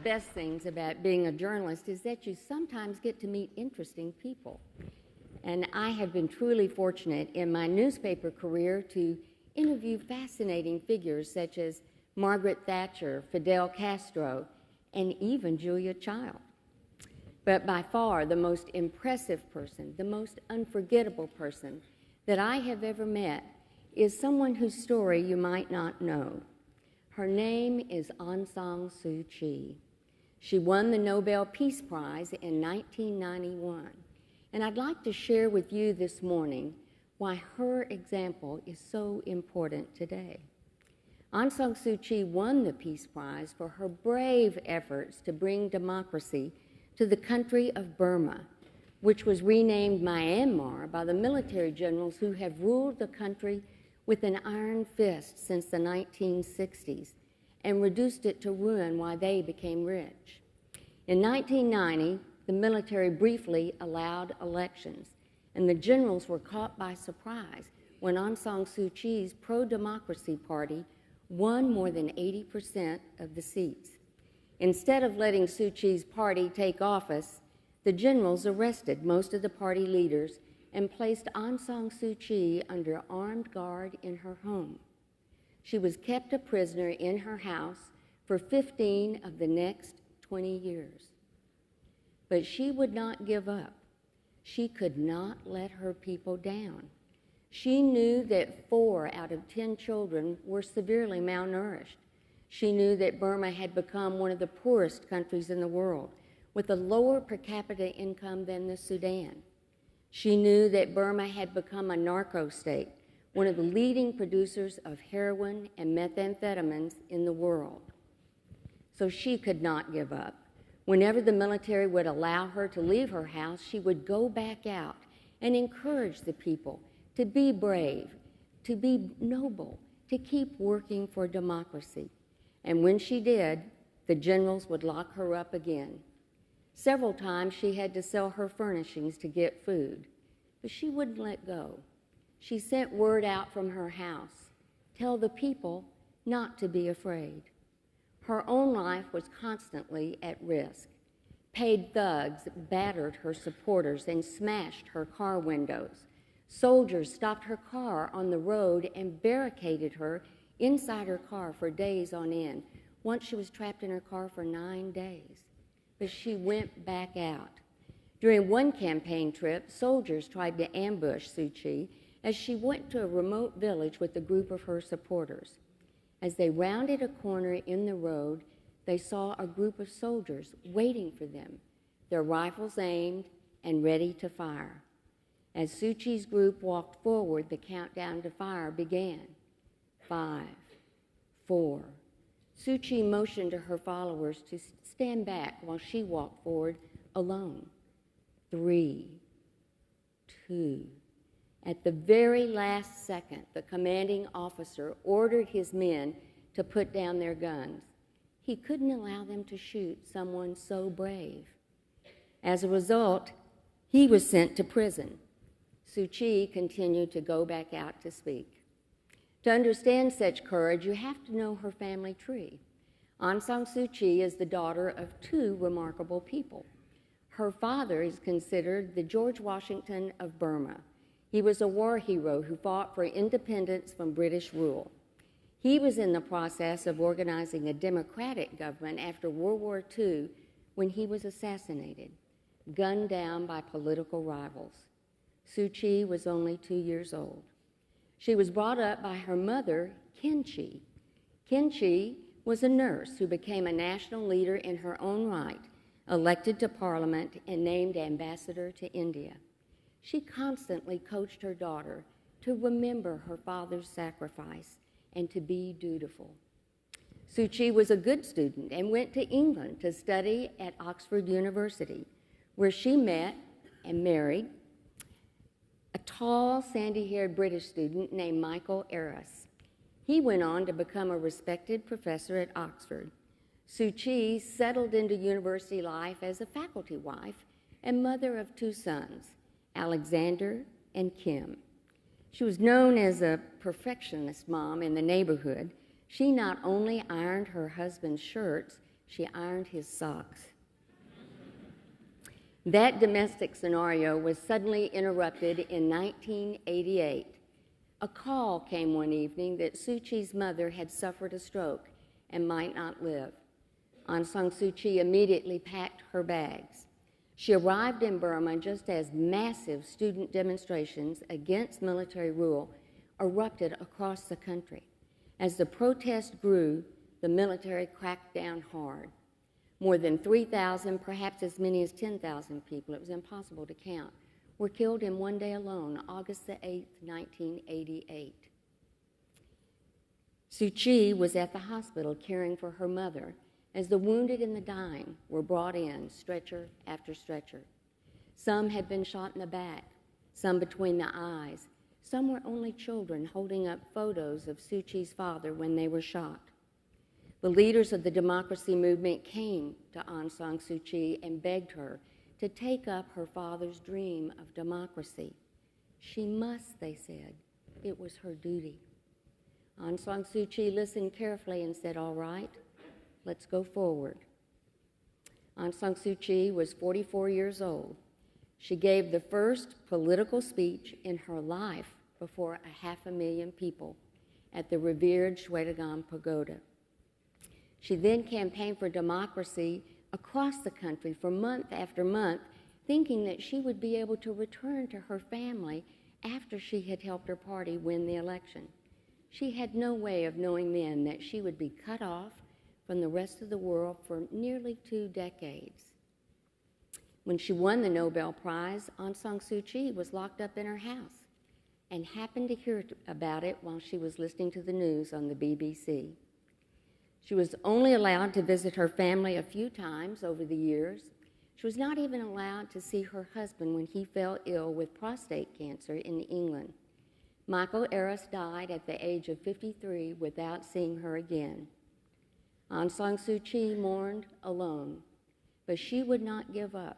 best things about being a journalist is that you sometimes get to meet interesting people. And I have been truly fortunate in my newspaper career to interview fascinating figures such as Margaret Thatcher, Fidel Castro, and even Julia Child. But by far the most impressive person, the most unforgettable person that I have ever met is someone whose story you might not know. Her name is Aung San Suu Kyi. She won the Nobel Peace Prize in 1991. And I'd like to share with you this morning why her example is so important today. Aung San Suu Kyi won the Peace Prize for her brave efforts to bring democracy to the country of Burma, which was renamed Myanmar by the military generals who have ruled the country with an iron fist since the 1960s and reduced it to ruin while they became rich. In 1990, the military briefly allowed elections, and the generals were caught by surprise when Aung San Suu Kyi's pro-democracy party won more than 80% of the seats. Instead of letting Suu Kyi's party take office, the generals arrested most of the party leaders and placed Aung San Suu Kyi under armed guard in her home. She was kept a prisoner in her house for 15 of the next 20 years. But she would not give up. She could not let her people down. She knew that 4 out of 10 children were severely malnourished. She knew that Burma had become one of the poorest countries in the world, with a lower per capita income than the Sudan. She knew that Burma had become a narco state, one of the leading producers of heroin and methamphetamines in the world. So she could not give up. Whenever the military would allow her to leave her house, she would go back out and encourage the people to be brave, to be noble, to keep working for democracy. And when she did, the generals would lock her up again. Several times she had to sell her furnishings to get food, but she wouldn't let go. She sent word out from her house, tell the people not to be afraid. Her own life was constantly at risk. Paid thugs battered her supporters and smashed her car windows. Soldiers stopped her car on the road and barricaded her inside her car for days on end. Once she was trapped in her car for 9 days, but she went back out. During one campaign trip, soldiers tried to ambush Suu Kyi as she went to a remote village with a group of her supporters. As they rounded a corner in the road, they saw a group of soldiers waiting for them, their rifles aimed and ready to fire. As Suu Kyi's group walked forward, the countdown to fire began. 5, 4. Suu Kyi motioned to her followers to stand back while she walked forward alone. 3, 2. At the very last second, the commanding officer ordered his men to put down their guns. He couldn't allow them to shoot someone so brave. As a result, he was sent to prison. Suu Kyi continued to go back out to speak. To understand such courage, you have to know her family tree. Aung San Suu Kyi is the daughter of 2 remarkable people. Her father is considered the George Washington of Burma. He was a war hero who fought for independence from British rule. He was in the process of organizing a democratic government after World War II when he was assassinated, gunned down by political rivals. Suu Kyi was only 2 years old. She was brought up by her mother, Khin Kyi. Khin Kyi was a nurse who became a national leader in her own right, elected to parliament and named ambassador to India. She constantly coached her daughter to remember her father's sacrifice and to be dutiful. Suu Kyi was a good student and went to England to study at Oxford University, where she met and married a tall, sandy-haired British student named Michael Eris. He went on to become a respected professor at Oxford. Suu Kyi settled into university life as a faculty wife and mother of 2 sons, Alexander and Kim. She was known as a perfectionist mom in the neighborhood. She not only ironed her husband's shirts, she ironed his socks. That domestic scenario was suddenly interrupted in 1988. A call came one evening that Suu Kyi's mother had suffered a stroke and might not live. Aung San Suu Kyi immediately packed her bags. She arrived in Burma just as massive student demonstrations against military rule erupted across the country. As the protest grew, the military cracked down hard. More than 3,000, perhaps as many as 10,000 people, it was impossible to count, were killed in one day alone, August the 8th, 1988. Suu Kyi was at the hospital caring for her mother as the wounded and the dying were brought in, stretcher after stretcher. Some had been shot in the back, some between the eyes. Some were only children holding up photos of Suu Kyi's father when they were shot. The leaders of the democracy movement came to Aung San Suu Kyi and begged her to take up her father's dream of democracy. She must, they said. It was her duty. Aung San Suu Kyi listened carefully and said, "All right, let's go forward." Aung San Suu Kyi was 44 years old. She gave the first political speech in her life before 500,000 people at the revered Shwedagon Pagoda. She then campaigned for democracy across the country for month after month, thinking that she would be able to return to her family after she had helped her party win the election. She had no way of knowing then that she would be cut off from the rest of the world for nearly 2 decades. When she won the Nobel Prize, Aung San Suu Kyi was locked up in her house and happened to hear about it while she was listening to the news on the BBC. She was only allowed to visit her family a few times over the years. She was not even allowed to see her husband when he fell ill with prostate cancer in England. Michael Eris died at the age of 53 without seeing her again. Aung San Suu Kyi mourned alone, but she would not give up.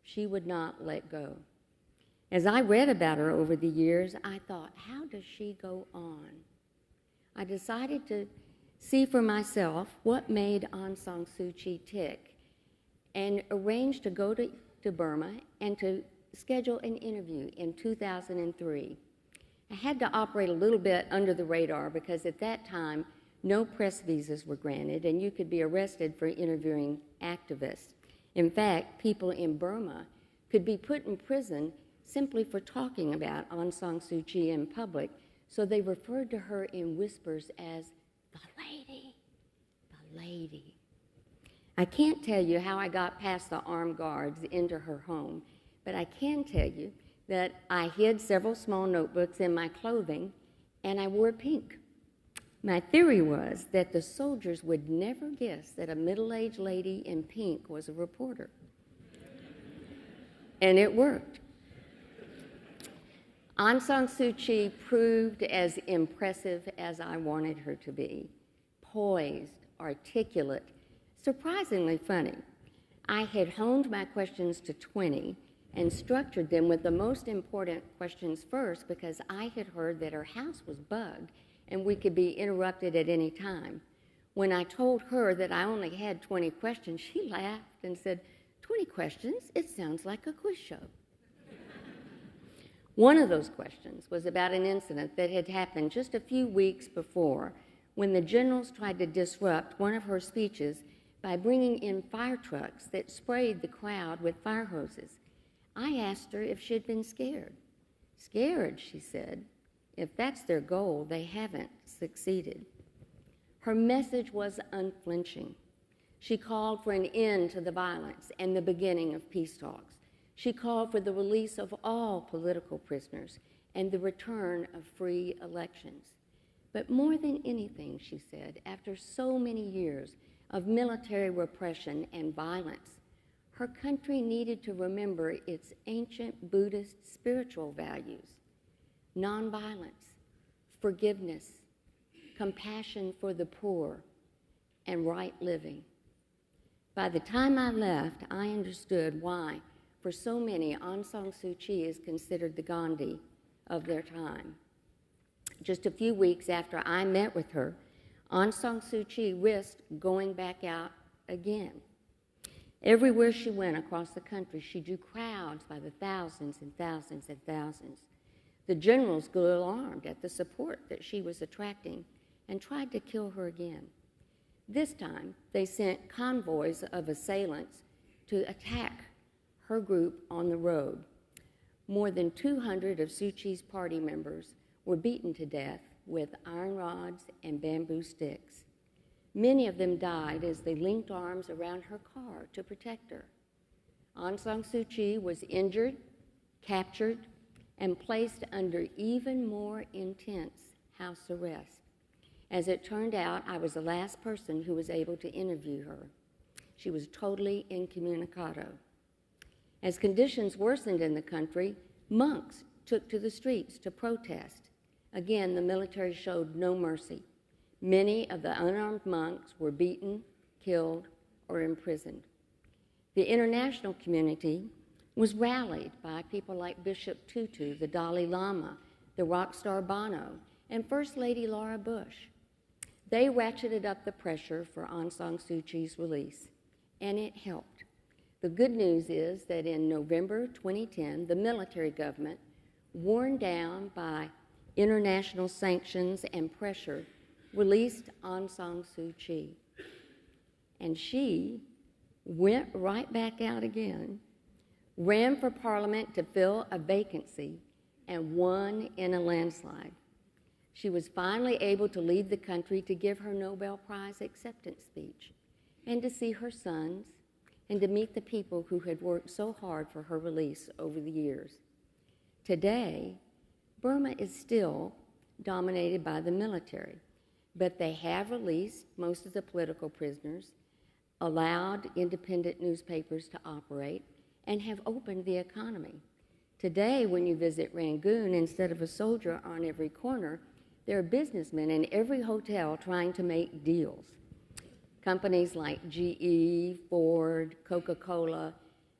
She would not let go. As I read about her over the years, I thought, how does she go on? I decided to see for myself what made Aung San Suu Kyi tick and arranged to go to Burma and to schedule an interview in 2003. I had to operate a little bit under the radar because at that time, no press visas were granted and you could be arrested for interviewing activists. In fact, people in Burma could be put in prison simply for talking about Aung San Suu Kyi in public, so they referred to her in whispers as the lady, the lady. I can't tell you how I got past the armed guards into her home, but I can tell you that I hid several small notebooks in my clothing and I wore pink. My theory was that the soldiers would never guess that a middle-aged lady in pink was a reporter. And it worked. Aung San Suu Kyi proved as impressive as I wanted her to be. Poised, articulate, surprisingly funny. I had honed my questions to 20 and structured them with the most important questions first because I had heard that her house was bugged and we could be interrupted at any time. When I told her that I only had 20 questions, she laughed and said, 20 questions? It sounds like a quiz show. One of those questions was about an incident that had happened just a few weeks before when the generals tried to disrupt one of her speeches by bringing in fire trucks that sprayed the crowd with fire hoses. I asked her if she'd been scared. Scared, she said. If that's their goal, they haven't succeeded. Her message was unflinching. She called for an end to the violence and the beginning of peace talks. She called for the release of all political prisoners and the return of free elections. But more than anything, she said, after so many years of military repression and violence, her country needed to remember its ancient Buddhist spiritual values: nonviolence, forgiveness, compassion for the poor, and right living. By the time I left, I understood why, for so many, Aung San Suu Kyi is considered the Gandhi of their time. Just a few weeks after I met with her, Aung San Suu Kyi risked going back out again. Everywhere she went across the country, she drew crowds by the thousands and thousands and thousands. The generals grew alarmed at the support that she was attracting and tried to kill her again. This time, they sent convoys of assailants to attack her group on the road. More than 200 of Suu Kyi's party members were beaten to death with iron rods and bamboo sticks. Many of them died as they linked arms around her car to protect her. Aung San Suu Kyi was injured, captured, and placed under even more intense house arrest. As it turned out, I was the last person who was able to interview her. She was totally incommunicado. As conditions worsened in the country, monks took to the streets to protest. Again, the military showed no mercy. Many of the unarmed monks were beaten, killed, or imprisoned. The international community was rallied by people like Bishop Tutu, the Dalai Lama, the rock star Bono, and First Lady Laura Bush. They ratcheted up the pressure for Aung San Suu Kyi's release, and it helped. The good news is that in November 2010, the military government, worn down by international sanctions and pressure, released Aung San Suu Kyi. And she went right back out again, ran for parliament to fill a vacancy, and won in a landslide. She was finally able to leave the country to give her Nobel Prize acceptance speech and to see her sons and to meet the people who had worked so hard for her release over the years. Today, Burma is still dominated by the military, but they have released most of the political prisoners, allowed independent newspapers to operate, and have opened the economy. Today, when you visit Rangoon, instead of a soldier on every corner, there are businessmen in every hotel trying to make deals. Companies like GE, Ford, Coca-Cola,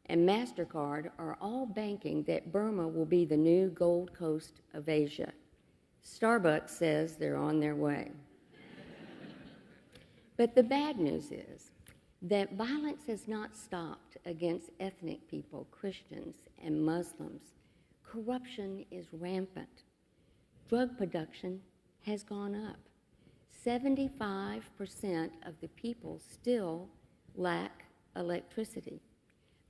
and MasterCard are all banking that Burma will be the new Gold Coast of Asia. Starbucks says they're on their way. But the bad news is that violence has not stopped against ethnic people, Christians, and Muslims. Corruption is rampant. Drug production has gone up. 75% of the people still lack electricity.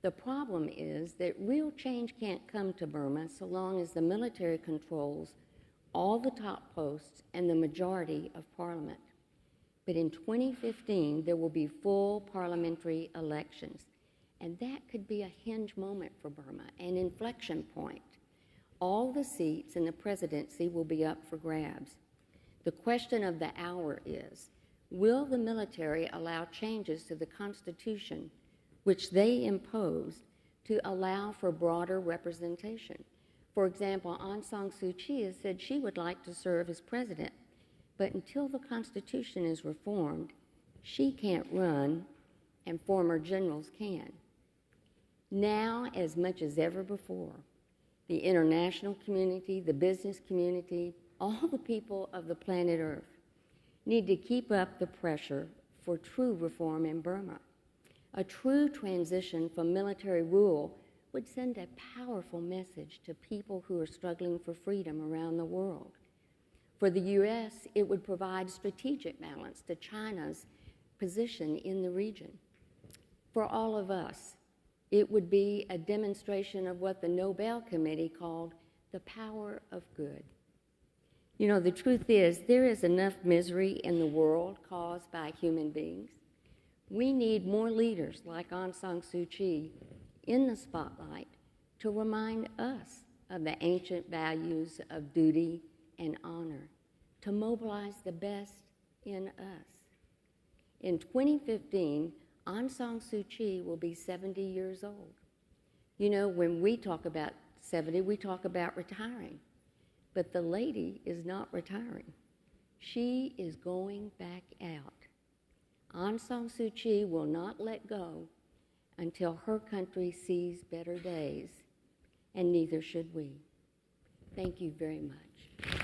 The problem is that real change can't come to Burma so long as the military controls all the top posts and the majority of parliament. But in 2015, there will be full parliamentary elections, and that could be a hinge moment for Burma, an inflection point. All the seats in the presidency will be up for grabs. The question of the hour is, will the military allow changes to the Constitution, which they imposed, to allow for broader representation? For example, Aung San Suu Kyi has said she would like to serve as president, but until the Constitution is reformed, she can't run, and former generals can. Now, as much as ever before, the international community, the business community, all the people of the planet Earth need to keep up the pressure for true reform in Burma. A true transition from military rule would send a powerful message to people who are struggling for freedom around the world. For the U.S., it would provide strategic balance to China's position in the region. For all of us, it would be a demonstration of what the Nobel Committee called the power of good. You know, the truth is, there is enough misery in the world caused by human beings. We need more leaders like Aung San Suu Kyi in the spotlight to remind us of the ancient values of duty and honor, to mobilize the best in us. In 2015, Aung San Suu Kyi will be 70 years old. You know, when we talk about 70, we talk about retiring. But the lady is not retiring. She is going back out. Aung San Suu Kyi will not let go until her country sees better days, and neither should we. Thank you very much.